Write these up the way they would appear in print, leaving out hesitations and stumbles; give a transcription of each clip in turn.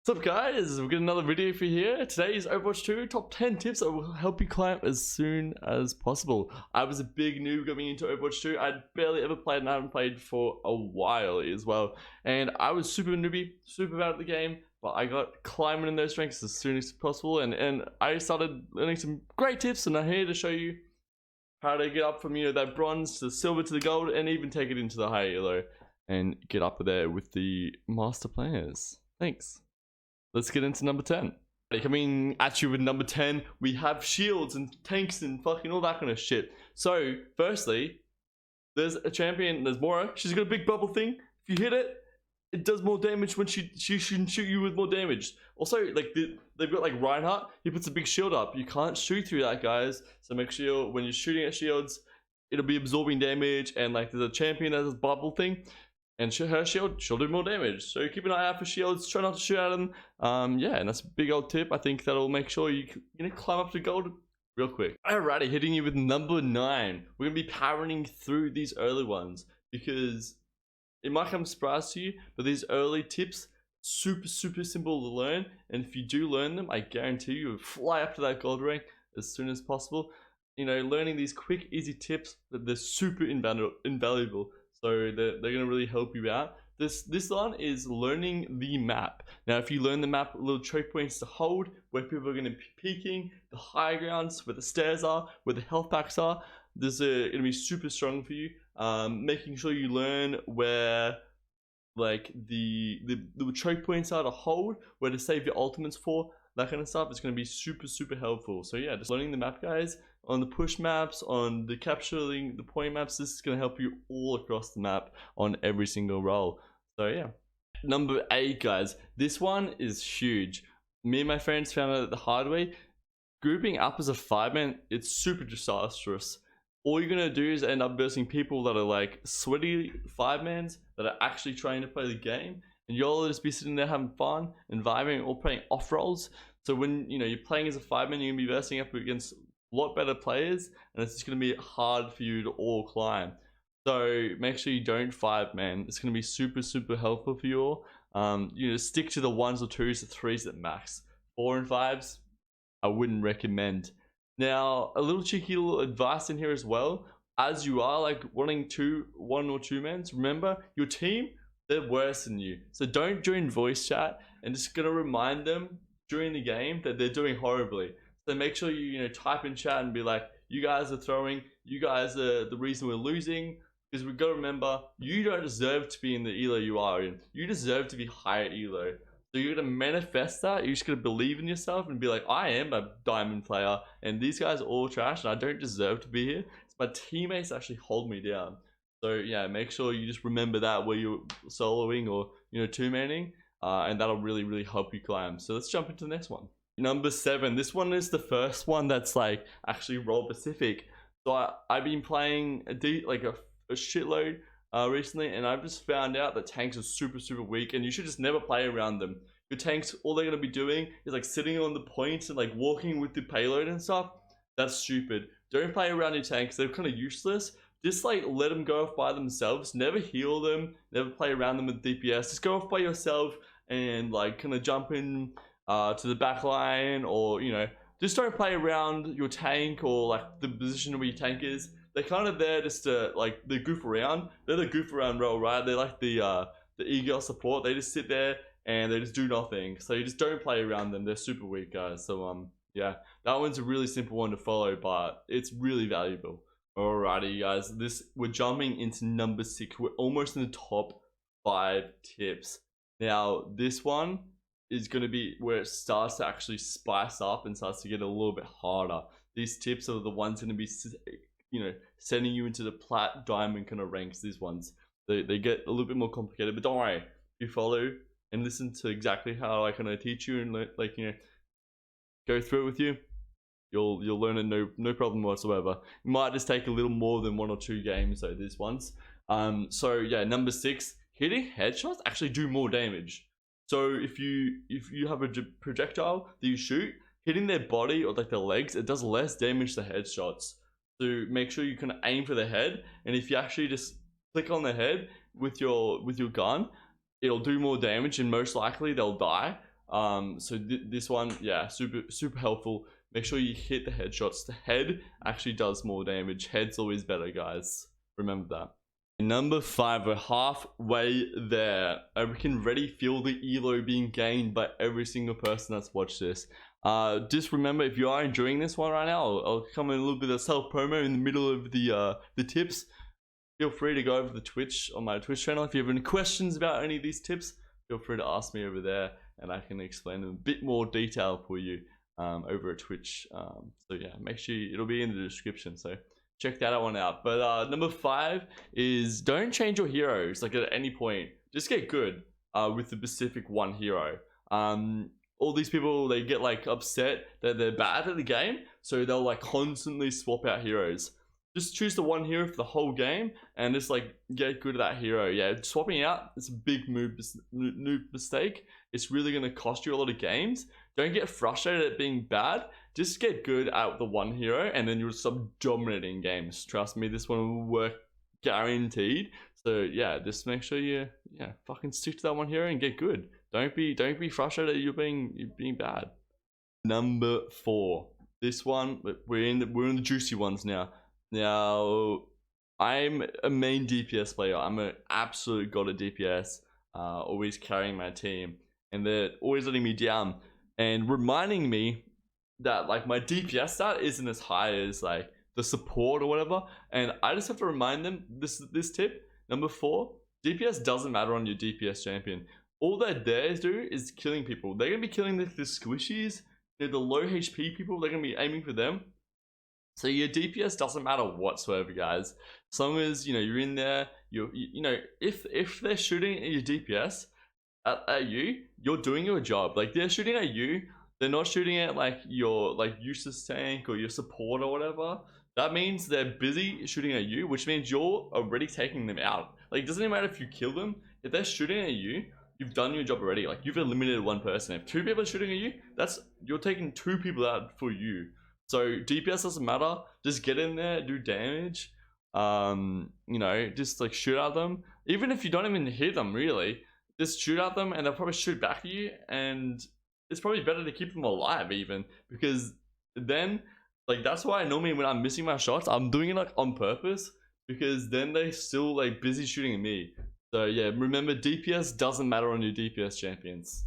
What's up guys, we've got another video for you here. Today is Overwatch 2 top 10 tips that will help you climb as soon as possible. I was a big noob coming into Overwatch 2. I'd barely ever played and I haven't played for a while as well. And I was super newbie, super bad at the game, but I got climbing in those ranks as soon as possible. And I started learning some great tips, and I'm here to show you how to get up from that bronze to the silver to the gold, and even take it into the high elo and get up there with the master players. Thanks. Let's get into number 10. Coming at you with number 10, we have shields and tanks and fucking all that kind of shit. So, firstly, there's a champion, there's Mora. She's got a big bubble thing. If you hit it, it does more damage when she can shoot you with more damage. Also, like they've got like Reinhardt, he puts a big shield up. You can't shoot through that, guys. So make sure when you're shooting at shields, it'll be absorbing damage. And like there's a champion that has this bubble thing, and her shield, she'll do more damage. So keep an eye out for shields. Try not to shoot at them. Yeah, and that's a big old tip. I think that'll make sure you climb up to gold real quick. Alrighty, hitting you with number 9. We're gonna be powering through these early ones because it might come as a surprise to you, but these early tips super simple to learn. And if you do learn them, I guarantee you will fly up to that gold rank as soon as possible. Learning these quick, easy tips, that they're super invaluable. So they're going to really help you out. This one is learning the map. Now, if you learn the map, little choke points to hold, where people are going to be peeking, the high grounds, where the stairs are, where the health packs are, this is going to be super strong for you. Making sure you learn where like the choke points are to hold, where to save your ultimates for, that kind of stuff. It's going to be super helpful. So yeah, just learning the map, guys, on the push maps, on the capturing the point maps. This is going to help you all across the map on every single role. So yeah. Number 8, guys, this one is huge. Me and my friends found out the hard way. Grouping up as a 5-man, it's super disastrous. All you're gonna do is end up versing people that are like sweaty 5-mans that are actually trying to play the game, and you'll just be sitting there having fun and vibing or playing off roles. So when you're playing as a 5-man, you're gonna be versing up against a lot better players, and it's just gonna be hard for you to all climb. So make sure you don't 5-man. It's gonna be super helpful for you all. Stick to the 1s or 2s or 3s at max. 4 and 5s, I wouldn't recommend. Now, a little cheeky little advice in here as well. As you are like wanting 1 or 2 mans, remember your team, they're worse than you. So don't join voice chat, and just gonna remind them during the game that they're doing horribly. So make sure you type in chat and be like, you guys are throwing, you guys are the reason we're losing. Because we've got to remember, you don't deserve to be in the elo you are in. You deserve to be higher elo. So you're going to manifest that. You're just going to believe in yourself and be like, I am a diamond player, and these guys are all trash, and I don't deserve to be here. So my teammates actually hold me down. So yeah, make sure you just remember that where you're soloing or 2-manning, and that'll really help you climb. So let's jump into the next one. Number 7. This one is the first one that's like actually role specific. So I've been playing a shitload recently, and I've just found out that tanks are super weak, and you should just never play around them. Your tanks, all they're going to be doing is like sitting on the points and like walking with the payload and stuff. That's stupid. Don't play around your tanks. They're kind of useless. Just like let them go off by themselves. Never heal them. Never play around them with DPS. Just go off by yourself and like kind of jump in to the back line, or just don't play around your tank or like the position where your tank is. They're kind of there just to like they goof around. They're the goof around role, right? They're like the e-girl support. They just sit there and they just do nothing. So you just don't play around them. They're super weak, guys. So yeah, that one's a really simple one to follow, but it's really valuable. Alrighty, guys, we're jumping into number 6. We're almost in the top 5 tips. Now this one is going to be where it starts to actually spice up and starts to get a little bit harder. These tips are the ones going to be sending you into the plat, diamond kind of ranks. These ones, they get a little bit more complicated, but don't worry. If you follow and listen to exactly how I kind of teach you and go through it with you, you'll learn it no problem whatsoever. It might just take a little more than 1 or 2 games though, these ones. So yeah, number 6, hitting headshots actually do more damage. So if you have a projectile that you shoot, hitting their body or like their legs, it does less damage to headshots. So make sure you can aim for the head, and if you actually just click on the head with your gun, it'll do more damage, and most likely they'll die. So this one, yeah, super helpful. Make sure you hit the headshots. The head actually does more damage. Head's always better, guys. Remember that. Number 5, we're halfway there. We can already feel the elo being gained by every single person that's watched this. Just remember, if you are enjoying this one right now, I'll come in a little bit of self promo in the middle of the tips. Feel free to go over the Twitch on my Twitch channel. If you have any questions about any of these tips, feel free to ask me over there, and I can explain them in a bit more detail for you over at Twitch. So yeah, make sure it'll be in the description. So check that one out. But number 5 is don't change your heroes like at any point. Just get good with the specific one hero. All these people, they get like upset that they're bad at the game, so they'll like constantly swap out heroes. Just choose the one hero for the whole game and just like get good at that hero. Yeah, swapping out, it's a big mistake. It's really going to cost you a lot of games. Don't get frustrated at being bad. Just get good at the one hero and then you'll start dominating games. Trust me, this one will work guaranteed. So yeah, just make sure you fucking stick to that one hero and get good. Don't be frustrated that you're being bad. Number 4. This one, we're in the juicy ones now. Now, I'm a main DPS player. I'm an absolute god at DPS, always carrying my team, and they're always letting me down and reminding me that like my DPS stat isn't as high as like the support or whatever. And I just have to remind them this tip. Number 4, DPS doesn't matter on your DPS champion. All that dares do is killing people. They're gonna be killing the squishies, the low HP people. They're gonna be aiming for them. So your DPS doesn't matter whatsoever, guys. As long as you're in there, you know if they're shooting at your DPS at you, you're doing your job. Like they're shooting at you, they're not shooting at like your useless tank or your support or whatever. That means they're busy shooting at you, which means you're already taking them out. Like it doesn't even matter if you kill them. If they're shooting at you, you've done your job already. Like you've eliminated one person. If 2 people are shooting at you, you're taking 2 people out for you. So DPS doesn't matter. Just get in there, do damage. Just like shoot at them. Even if you don't even hit them, really, just shoot at them, and they'll probably shoot back at you. And it's probably better to keep them alive, even because then, like, that's why normally when I'm missing my shots, I'm doing it like on purpose, because then they still like busy shooting at me. So yeah, remember DPS doesn't matter on your DPS champions.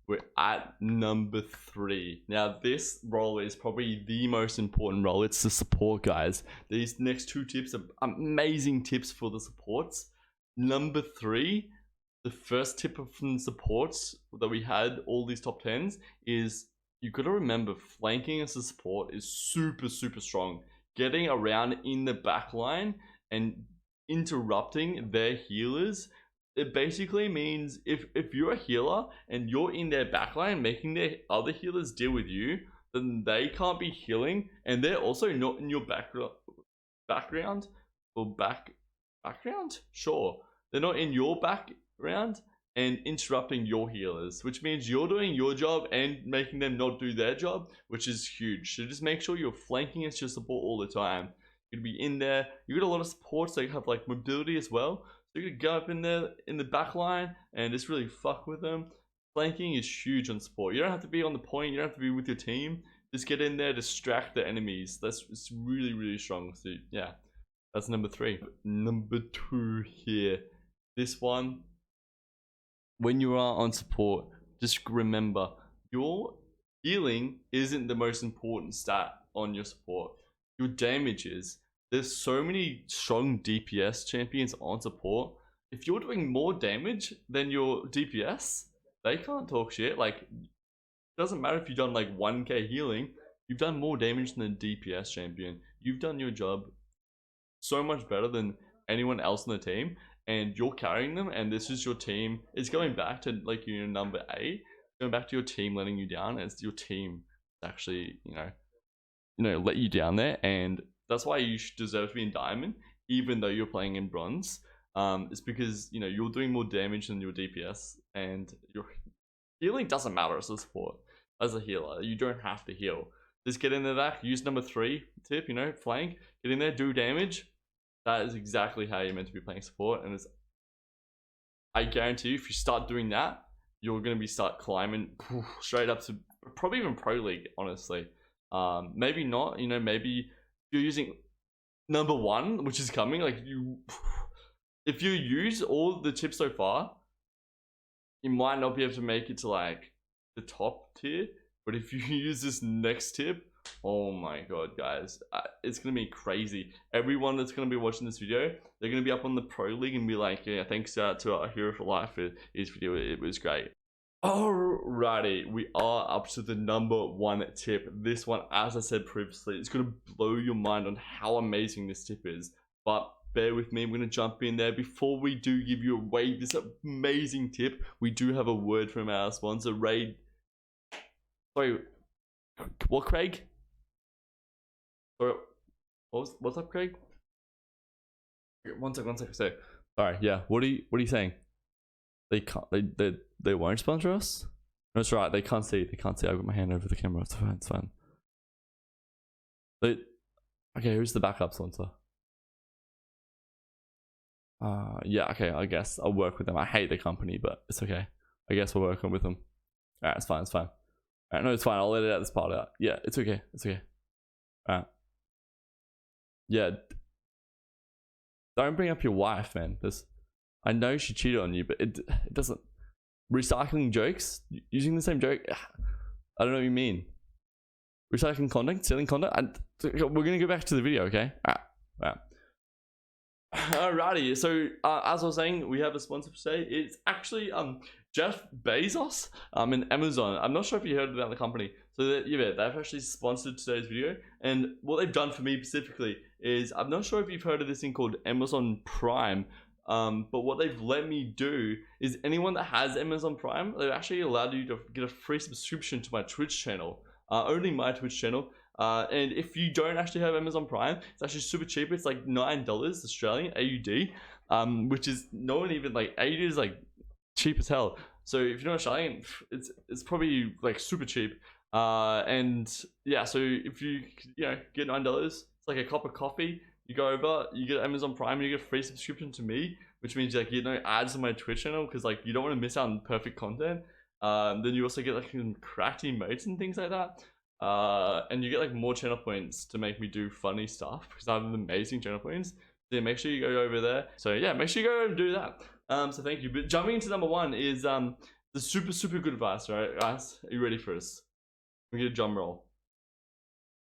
We're at number 3. Now this role is probably the most important role. It's the support, guys. These next 2 tips are amazing tips for the supports. Number 3, the first tip from supports that we had, all these top 10s, is you gotta remember flanking as a support is super strong. Getting around in the back line and interrupting their healers, it basically means if you're a healer and you're in their backline making their other healers deal with you, then they can't be healing, and they're also not in your background. Sure, they're not in your background and interrupting your healers, which means you're doing your job and making them not do their job, which is huge. So just make sure you're flanking as your support all the time. You're gonna be in there. You got a lot of supports that have like mobility as well. So you could go up in there in the back line and just really fuck with them. Flanking is huge on support. You don't have to be on the point. You don't have to be with your team. Just get in there, distract the enemies. It's really strong. So yeah, that's number 3. Number 2 here. This one, when you are on support, just remember your healing isn't the most important stat on your support. Your damage is. There's so many strong DPS champions on support. If you're doing more damage than your DPS, they can't talk shit. Like, it doesn't matter if you've done like 1k healing, you've done more damage than a DPS champion. You've done your job so much better than anyone else on the team, and you're carrying them, and this is your team. It's going back to like your number 8, going back to your team letting you down. It's your team actually, let you down there, and that's why you deserve to be in diamond, even though you're playing in bronze. It's because you're doing more damage than your DPS, and your healing doesn't matter as a support. As a healer, you don't have to heal. Just get in the back, use number 3 tip. Flank, get in there, do damage. That is exactly how you're meant to be playing support, and I guarantee you, if you start doing that, you're gonna be start climbing straight up to probably even pro league, honestly. Maybe not, you know, maybe you're using number 1, which is coming, like if you use all the tips so far, you might not be able to make it to like the top tier. But if you use this next tip, oh my god, guys, it's gonna be crazy. Everyone that's gonna be watching this video, they're gonna be up on the pro league and be like, yeah, thanks to our Hero for Life for his video, it was great. Alrighty, we are up to the number 1 tip. This one, as I said previously, it's gonna blow your mind on how amazing this tip is. But bear with me, I'm gonna jump in there. Before we do give you away this amazing tip, we do have a word from our sponsor, Raid. Sorry, what, Craig? Sorry, what's up, Craig? One sec. So, sorry, yeah. What are you saying? They can't. They won't sponsor us. No, that's right. They can't see. I've got my hand over the camera. It's fine. It's fine. Okay. Who's the backup sponsor? Yeah. Okay. I guess I'll work with them. I hate the company, but it's okay. I guess we'll work on with them. Alright, it's fine. It's fine. Alright, no, it's fine. I'll edit out this part out. Yeah, it's okay. It's okay. Alright. Yeah. Don't bring up your wife, man. I know she cheated on you, but it doesn't. Recycling jokes, using the same joke. I don't know what you mean. Recycling content, stealing content. We're gonna go back to the video, okay? Alright. Alrighty. So as I was saying, we have a sponsor for today. It's actually Jeff Bezos and Amazon. I'm not sure if you heard about the company. So they've actually sponsored today's video, and what they've done for me specifically is, I'm not sure if you've heard of this thing called Amazon Prime. But what they've let me do is, anyone that has Amazon Prime, they've actually allowed you to get a free subscription to my Twitch channel, only my Twitch channel. And if you don't actually have Amazon Prime, it's actually super cheap. It's like $9 Australian AUD, which is no one even like AUD is like cheap as hell. So if you're not Australian, it's probably like super cheap. And yeah, so if you get $9, it's like a cup of coffee. You go over, you get Amazon Prime, and you get a free subscription to me, which means like you know ads on my Twitch channel, because like you don't want to miss out on perfect content. Then you also get like some cracked emotes and things like that. And you get like more channel points to make me do funny stuff, because I have amazing channel points. So yeah, make sure you go over there. So yeah, make sure you go over and do that. So thank you. But jumping into number 1 is the super good advice, right, guys? Are you ready for this? We get a drum roll.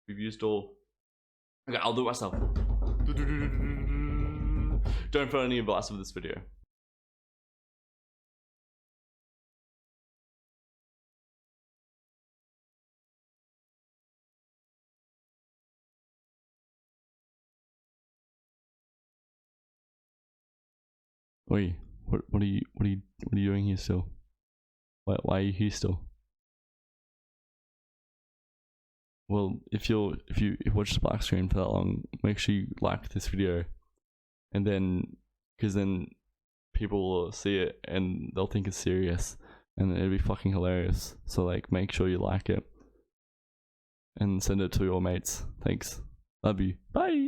We've used all. Okay, I'll do it myself. Don't follow any advice of this video. Wait, what are you doing here still? Why are you here still? Well, if you watch the black screen for that long, make sure you like this video, and then, because then people will see it and they'll think it's serious, and it'll be fucking hilarious. So like, make sure you like it and send it to your mates. Thanks. Love you. Bye.